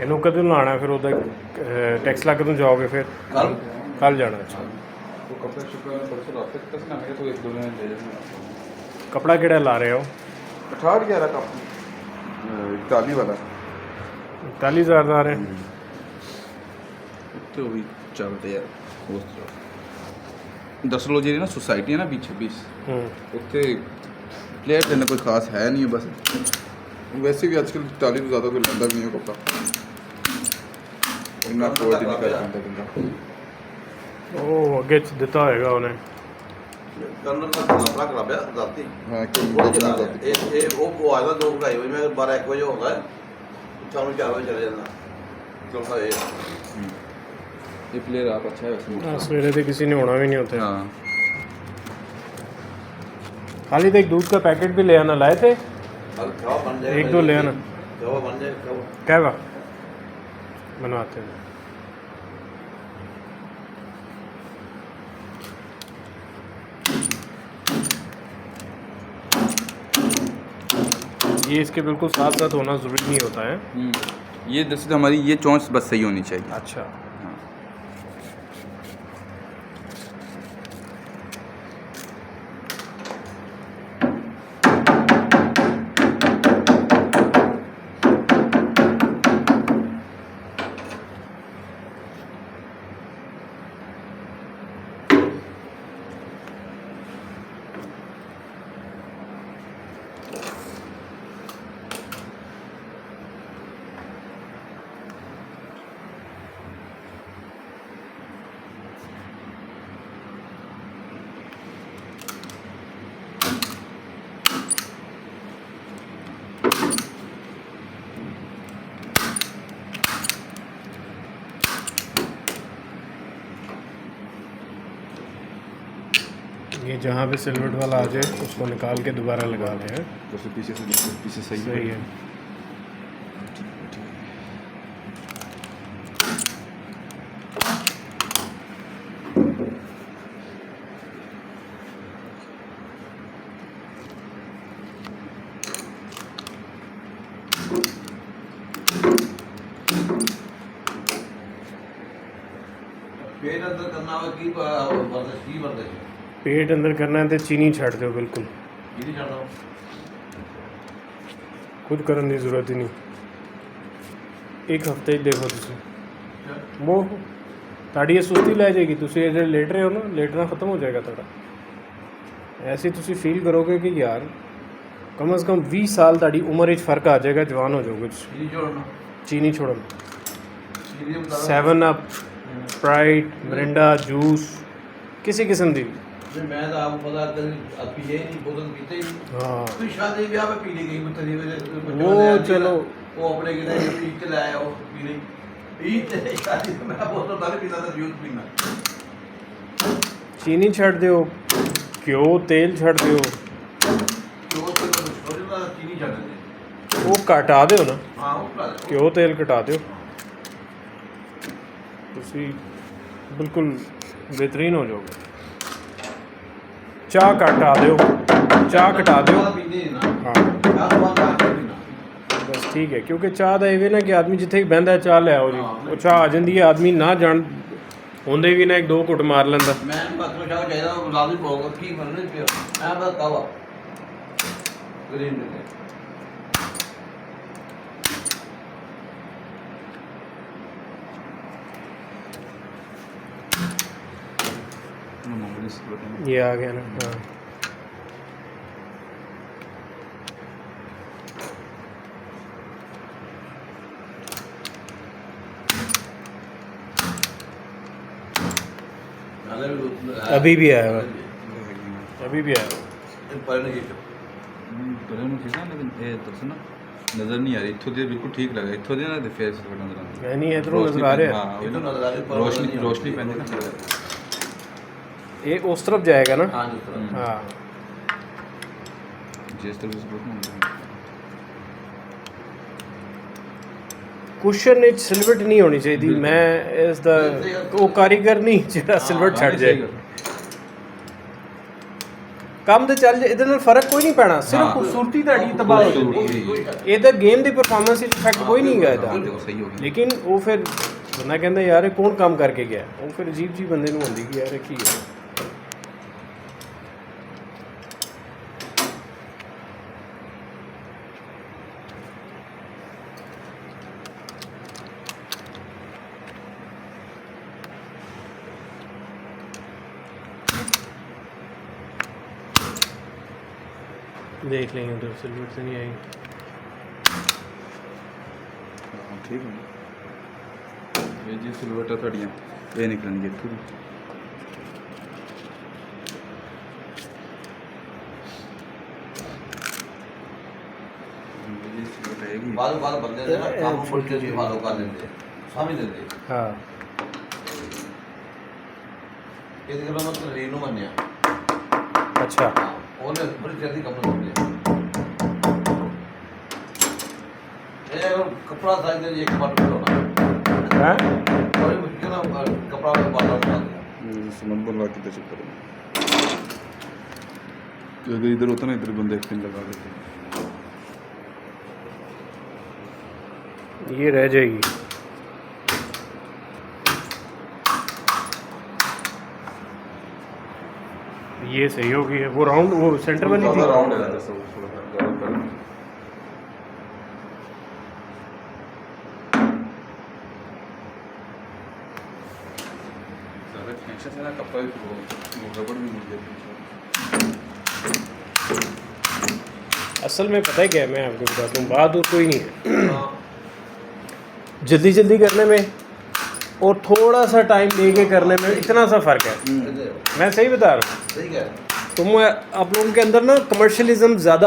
ਇਹਨੂੰ ਕਦੋਂ ਲਾਣਾ ਫਿਰ ਉਹਦਾ ਟੈਕਸ ਲਾ ਕਦੋਂ ਜਾਓਗੇ ਫਿਰ कल ਕੱਲ ਜਾਣਾ ਅੱਛਾ तो कपड़े शुक्र में परसों रात तक कसना मेरे तो एक दो दिन ले जाना ਕਪੜਾ ਕਿਹੜਾ ਲਾ ਰਹੇ ਹੋ 18 11 का 41 वाला 40000 ਦਾ ਆ ਰਿਹਾ तो भी चलते यार उस दस लो जी ना सोसाइटी है ना 20-26 ਹੂੰ उत्थे प्लेयर देने कोई खास है नहीं है बस वैसे भी आजकल 40 तो ज़्यादा कोई लंदा भी नहीं है कपड़ा इतना अफोर्ड ही नहीं कर पाता बंदा ਉਹ ਅੱਗੇ ਚ ਦਿੱਤਾ ਹੋਏਗਾ ਉਹਨੇ ਕਰਨਲ ਦਾ ਕਪੜਾ ਖਰਾਬਿਆ ਰਾਤੀ हाँ कि ਉਹ ਜਿਹੜਾ ਇਹ ਉਹ ਆਇਆ 2 ਘੰਟੇ ਵਜੇ ਮੈਂ 12 1 ਵਜੇ ਹੁੰਦਾ ਹੈ ਸ਼ਾਮ ਨੂੰ 4 ਵਜੇ ਚਲੇ ਜਾਂਦਾ ਚੌਥਾ ਇਹ ये प्लेयर आप अच्छा है वैसे ਸਵੇਰੇ ਤੇ ਕਿਸੇ ਨੇ ਹੋਣਾ ਵੀ नहीं होते हाँ खाली तो एक दूध का पैकेट भी ले आना लाए थे अब खाओ बन जाए एक दो ले आना खाओ बन जाए खाओ क्या हुआ बनवाते हैं ये इसके बिल्कुल साथ साथ होना ज़रूरी नहीं होता है ये दरअसल हमारी ये चोंच बस सही होनी चाहिए अच्छा ये जहाँ पे सिलवट वाला आ जाए उसको निकाल के दोबारा लगा लें हैं तो पीछे से पीछे सही है पेट अंदर करना हो की बर्दाश्त की बर्दाश्त पेट अंदर करना है तो चीनी छाट दो बिल्कुल ये नहीं करता खुद करने की जरूरत ही नहीं एक हफ्ते ही देखो तुम वो ताड़ी ये सुस्ती लै जाएगी तुम जो लेट रहे हो ना लेटना ख़त्म हो जाएगा थोड़ा ऐसे तुम फील करोगे कि यार कम से कम 20 साल ताड़ी उम्र फ़र्क आ जाएगा जवान हो जाओगे ये जोड़ना चीनी छोड़ो ये बता 7 अप स्प्राइट मिरिंडा जूस किसी किस्म की मैं तो आपको पता कर अब पिए नहीं बोतल पीते ही नहीं हाँ तो शादी ब्याह में पीने गई मुझे वो चलो वो अपने किधर पीट के लाया वो पीने पीते शादी में मैं बोतल पहले पीना था जूस पीना चीनी छड़ दो घ्यो तेल छड़ दो तो वो चीनी छड़ देते वो घटा दो ना हाँ वो कर घ्यो तेल घटा दो तुसी बिल्कुल बेहतरीन हो जाओगे चाह घटा दो चाह घटा दो पीते ही ना हाँ चाह तो बात आके पीना बस ठीक है क्योंकि चाह का इवें ना कि आदमी जिथे बहता है चाह ले आओ जी वो चाह आ जाती है आदमी ना जान होंदे भी ना एक दो घुट मार लेंदा मैं मतलब चाह चाहिए लाजमी होगा की फरने पे मैं बस कावा ग्रीन में ये आ गया ना हाँ अभी भी आया हुआ अभी भी आया हुआ पर नहीं कलर में ठीक है लेकिन ये तो ना नजर नहीं आ रही इत्थों दे बिल्कुल ठीक लगा इत्थों दे ना ते फेस पर नजर आंदी नहीं इधरों नजर आ रहा है हां इधर नजर आ रही पर रोशनी रोशनी पैंदी ना ये उस तरफ जाएगा ना हाँ दूसरा हाँ जिस तरह से बोलना कुशन ਵਿੱਚ ਸਿਲਵਟ ਨਹੀਂ ਹੋਣੀ ਚਾਹੀਦੀ ਮੈਂ ਇਸ ਦਾ ਉਹ ਕਾਰੀਗਰ ਨਹੀਂ ਜਿਹੜਾ ਸਿਲਵਟ ਛੱਡ ਜਾਏ ਕੰਮ ਤੇ ਚੱਲ ਇਹਦੇ ਨਾਲ ਫਰਕ ਕੋਈ ਨਹੀਂ ਪੈਣਾ, ਸਿਰਫ ਖੂਬਸੂਰਤੀ ਤੁਹਾਡੀ ਤਬਾਹ ਹੋ ਜਾਂਦੀ ਹੈ। ਇਹਦਾ ਗੇਮ ਦੀ ਪਰਫਾਰਮੈਂਸ ਵਿੱਚ ਇਫੈਕਟ ਕੋਈ ਨਹੀਂ ਹੈਗਾ ਇਹਦਾ, देखो सही हो गया। ਲੇਕਿਨ ਉਹ ਫਿਰ ਬੰਦਾ ਕਹਿੰਦਾ ਯਾਰ ਇਹ ਕੌਣ ਕੰਮ ਕਰਕੇ ਗਿਆ, ਉਹ ਫਿਰ ਅਜੀਬ ਜੀ ਬੰਦੇ ਨੂੰ ਹੁੰਦੀ ਕਿ ਯਾਰ ਇਹ ਕੀ ਹੈ। देख लेंगे उधर सिल्वर से नहीं आई। हाँ, ठीक है ये जी सिलवटा थोड़ियाँ ये निकलेंगी इत्थों दी। ये जी सिलवट आएगी। ਬਾਅਦ ਬੰਦੇ ਦੇ ਨਾ ਕੰਮ ਮੁੜ ਕੇ ਅਸੀਂ ਫਾਲੋ ਕਰ ਲੈਂਦੇ ਸਮਝ ਲੈਂਦੇ हाँ ਇਹਦੇ ਕੋਲ ਮਤਲਬ ਰੀਨ ਨੂੰ ਮੰਨਿਆ अच्छा ਉਹਨੇ ਬੜੀ ਜਲਦੀ ਕੰਮ ਕਰਦੇ ਇਹ ਕਪੜਾ ਸਾਈਜ਼ ਦੇ ਇੱਕ ਬਾਟ ਬਣਾਉਣਾ हैं ਕੋਈ ਮੁਸ਼ਕਿਲ ਨਾ ਕਪੜਾ ਦਾ ਬਾਟ ਬਣਾਉਣਾ ये समझ बोल रहा किधर चुप करो। जो अगर इधर होता ना इधर बंदे एक पिन लगा देते। ये रह जाएगी। ये सही होगी, है वो राउंड, वो सेंटर वाली थी। राउंड है जैसे वो थोड़ा राउंड कर। ज़्यादा खींचने से ना कपड़ा भी वो रबड़ भी मुड़ जाती है। असल में पता है क्या है, मैं आपको बताता हूँ, बात और कोई नहीं है। ਹਾਂ जल्दी जल्दी करने में और थोड़ा सा टाइम लेके करने में इतना सा फ़र्क है। मैं सही बता रहा हूँ, ਠੀਕ ਹੈ तुम आप लोगों के अंदर ना कमर्शियलिज्म ज़्यादा